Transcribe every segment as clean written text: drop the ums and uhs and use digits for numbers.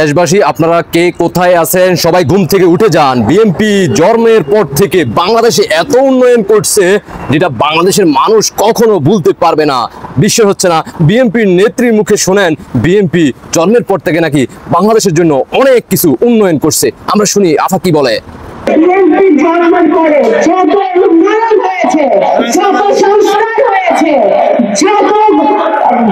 দেশবাসী আপনারা কে কোথায় আছেন সবাই ঘুম থেকে উঠে যান। বিএনপি জন্মের পর থেকে বাংলাদেশে এত উন্নয়ন করছে যেটা বাংলাদেশের মানুষ কখনো ভুলতে পারবে না। বিশ্বাস হচ্ছে না? বিএনপির নেত্রীর মুখে শোনেন বিএনপি জন্মের পর থেকে নাকি বাংলাদেশের জন্য অনেক কিছু উন্নয়ন করছে। আমরা শুনি আফা কি বলে। বিএনপি জন্মের পরে যত উন্নয়ন হয়েছে, যত সংস্কার হয়েছে, যত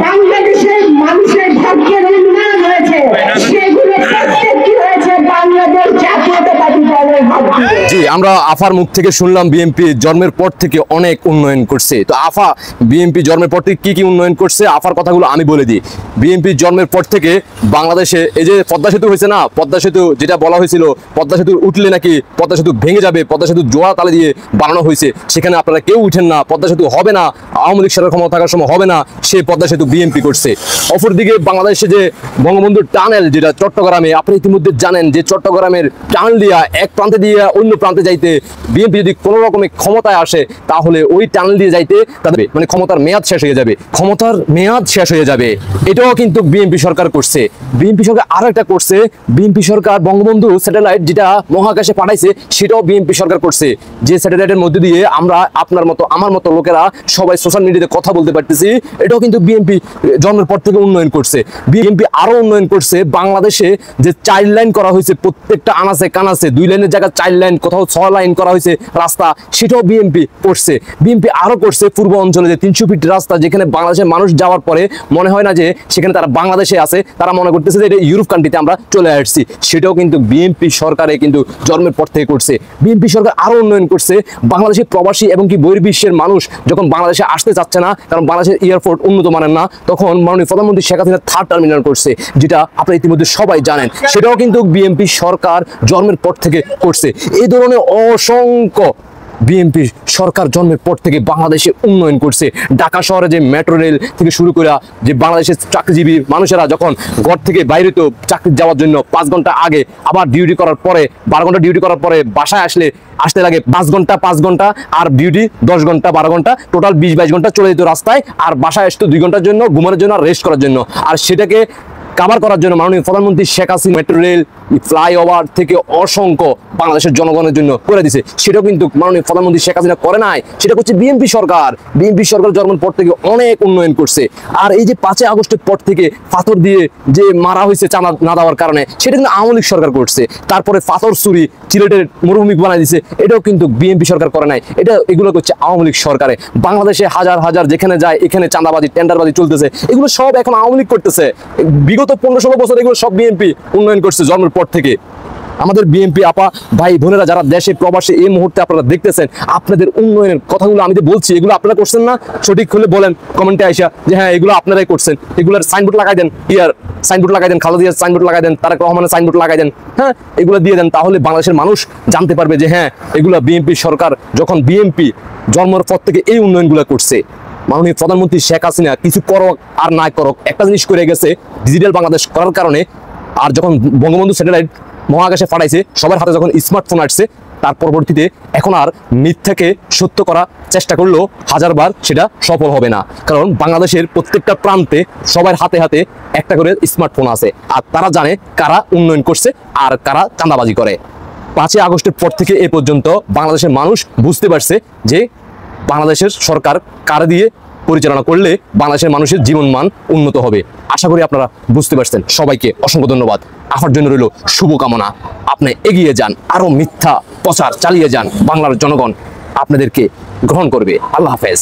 বাংলাদেশের মানুষের ভাগ্যের উন্নয়ন হয়েছে, সেগুলো প্রত্যেকটি হয়েছে বাংলাদেশ জাতীয়তাবাদী দলের হাত দিয়ে। জি, আমরা আফার মুখ থেকে শুনলাম বিএনপি জন্মের পর থেকে অনেক উন্নয়ন করছে। তো আফা বিএনপি জন্মের পর থেকে কি কি উন্নয়ন করছে আফার কথাগুলো আমি বলে দিই। বিএনপি জন্মের পর থেকে বাংলাদেশে এই যে পদ্মা সেতু হয়েছে না, পদ্মা সেতু যেটা বলা হয়েছিল পদ্মা সেতু উঠলে নাকি পদ্মা সেতু ভেঙে যাবে, পদ্মা সেতু জোড়া তালে দিয়ে বানানো হয়েছে, সেখানে আপনারা কেউ উঠেন না, পদ্মা সেতু হবে না, আওয়ামী লীগ সরকার ক্ষমতা থাকার সময় হবে না, সেই পদ্মা সেতু বিএনপি করছে। অপরদিকে বাংলাদেশে যে বঙ্গবন্ধু টানেল যেটা চট্টগ্রামে, আপনি ইতিমধ্যে জানেন যে চট্টগ্রামের টানেল দিয়া এক প্রান্তে দিয়ে অন্য প্রান্তে যাইতে বিএনপি যদি কোনো রকমের ক্ষমতায় আসে তাহলে ওই টানেল দিয়ে যাইতে তাদের মানে ক্ষমতার মেয়াদ শেষ হয়ে যাবে, ক্ষমতার মেয়াদ শেষ হয়ে যাবে। এটাও কিন্তু বিএনপি সরকার করছে। বিএনপি সরকার আরো একটা করছে, বিএনপি সরকার বঙ্গবন্ধু স্যাটেলাইট যেটা মহাকাশে পাঠাইছে সেটাও বিএনপি সরকার করছে। যে স্যাটেলাইটের মধ্যে দিয়ে আমরা আপনার মতো আমার মতো লোকেরা সবাই সোশ্যাল মিডিয়াতে কথা বলতে পারতেছি, এটাও কিন্তু বিএনপি জন্মের পর থেকে উন্নয়ন করছে। বিএনপি আরো উন্নয়ন করছে। বাংলাদেশে যে 4 লাইন করা হয়েছে প্রত্যেকটা আনাচে কানাচে, 2 লাইনের জায়গায় 4 লাইন, কোথাও 6 লাইন করা হয়েছে রাস্তা, সেটাও বিএনপি করছে। বিএনপি আরো করছে পূর্ব অঞ্চলে যে 300 ফিট রাস্তা, যেখানে বাংলাদেশের মানুষ যাওয়ার পরে মনে হয় না যে সেখানে তারা বাংলাদেশে আছে, তারা মনে করতেছে যে এটা ইউরোপ কান্ট্রিতে আমরা চলে আসছি, সেটাও কিন্তু বিএনপি সরকারে কিন্তু জন্মের পর থেকে করছে। বিএনপি সরকার আরো উন্নয়ন করছে। বাংলাদেশের প্রবাসী এবং কি বহির্বিশ্বের মানুষ যখন বাংলাদেশে আসতে চাচ্ছে না, কারণ বাংলাদেশের এয়ারপোর্ট উন্নত মানের না, তখন মাননীয় প্রধানমন্ত্রী শেখ হাসিনা 3rd টার্মিনাল করছে, যেটা আপনারা ইতিমধ্যে সবাই জানেন, সেটাও কিন্তু বিএনপি সরকার জন্মের পর থেকে করছে। এই ধরনের অসংখ্য বিএনপি সরকার জন্মের পর থেকে বাংলাদেশে উন্নয়ন করছে। ঢাকা শহরে যে মেট্রো রেল থেকে শুরু করে যে বাংলাদেশের চাকরিজীবী মানুষেরা যখন ঘর থেকে বাইরে তো চাকরি যাওয়ার জন্য 5 ঘন্টা আগে, আবার ডিউটি করার পরে 12 ঘন্টা ডিউটি করার পরে বাসায় আসতে লাগে 5 ঘন্টা, আর ডিউটি 10 ঘন্টা 12 ঘন্টা, টোটাল 20-22 ঘন্টা চলে যেত রাস্তায়, আর বাসায় আসতো 2 ঘন্টার জন্য ঘুমানোর জন্য আর রেস্ট করার জন্য। আর সেটাকে কাভার করার জন্য মাননীয় প্রধানমন্ত্রী Sheikh Hasina metro rail, flyover থেকে অসংখ্য বাংলাদেশের জনগণের জন্য করে দিছে। সেটাও কিন্তু মাননীয় প্রধানমন্ত্রী শেখ হাসিনা করে নাই, সেটা করছে বিএনপি সরকার। বিএনপি সরকার জন্মের পর থেকে অনেক উন্নয়ন করছে। আর এই যে 5 আগস্টের পর থেকে পাথর দিয়ে যে মারা হয়েছে চাঁদা না দেওয়ার কারণে, সেটা কিন্তু আওয়ামী লীগ সরকার করছে। তারপরে পাথর চুরি সিলেটের মরুভূমি বানাই দিছে, এটাও কিন্তু বিএনপি সরকার করে নাই, এগুলো করছে আওয়ামী লীগ সরকারে। বাংলাদেশে হাজার হাজার যেখানে যায় এখানে চাঁদাবাজি টেন্ডারবাজি চলতেছে, এগুলো সব এখন আওয়ামী লীগ করতেছে। বিগত 15-16 বছর এগুলো সব বিএনপি উন্নয়ন করছে জন্মের পর থেকে। আমাদের বিএনপি আপা ভাই বোনেরা যারা দেশে প্রবাসে এই মুহূর্তে আপনারা দেখতেছেন, আপনাদের উন্নয়নের কথাগুলো আমি যে বলছি এগুলো আপনারা করছেন না? সঠিক হলে বলেন কমেন্টে আইসা যে হ্যাঁ এগুলো আপনারাই করছেন। এগুলোর সাইনবোর্ড লাগাই দেন, সাইনবোর্ড লাগাই দেন, খালেদা জিয়ার সাইনবোর্ড লাগাই দেন, তারেক রহমানের সাইনবোর্ড লাগাই দেন, হ্যাঁ এগুলো দিয়ে দেন, তাহলে বাংলাদেশের মানুষ জানতে পারবে যে হ্যাঁ এগুলো বিএনপি সরকার যখন বিএনপি জন্মের পর থেকে এই উন্নয়নগুলো করছে। মাননীয় প্রধানমন্ত্রী শেখ হাসিনা কিছু করক আর না করক একটা জিনিস করে গেছে, ডিজিটাল বাংলাদেশ করার কারণে। আর যখন বঙ্গবন্ধু স্যাটেলাইট মহাকাশে পাঠাইছে, সবার হাতে যখন স্মার্টফোন আসছে, তার পরবর্তীতে এখন আর মিথ্যাকে সত্য করার চেষ্টা করলেও 1000বার সেটা সফল হবে না। কারণ বাংলাদেশের প্রত্যেকটা প্রান্তে সবার হাতে হাতে একটা করে স্মার্টফোন আছে, আর তারা জানে কারা উন্নয়ন করছে আর কারা চাঁদাবাজি করে। 5 আগস্টের পর থেকে এ পর্যন্ত বাংলাদেশের মানুষ বুঝতে পারছে যে বাংলাদেশের সরকার কারা দিয়ে পরিচালনা করলে বাংলাদেশের মানুষের জীবনমান উন্নত হবে। আশা করি আপনারা বুঝতে পারছেন। সবাইকে অসংখ্য ধন্যবাদ। আমার জন্য রইল শুভকামনা। আপনি এগিয়ে যান, আরো মিথ্যা প্রচার চালিয়ে যান, বাংলার জনগণ আপনাদেরকে গ্রহণ করবে। আল্লাহ হাফেজ।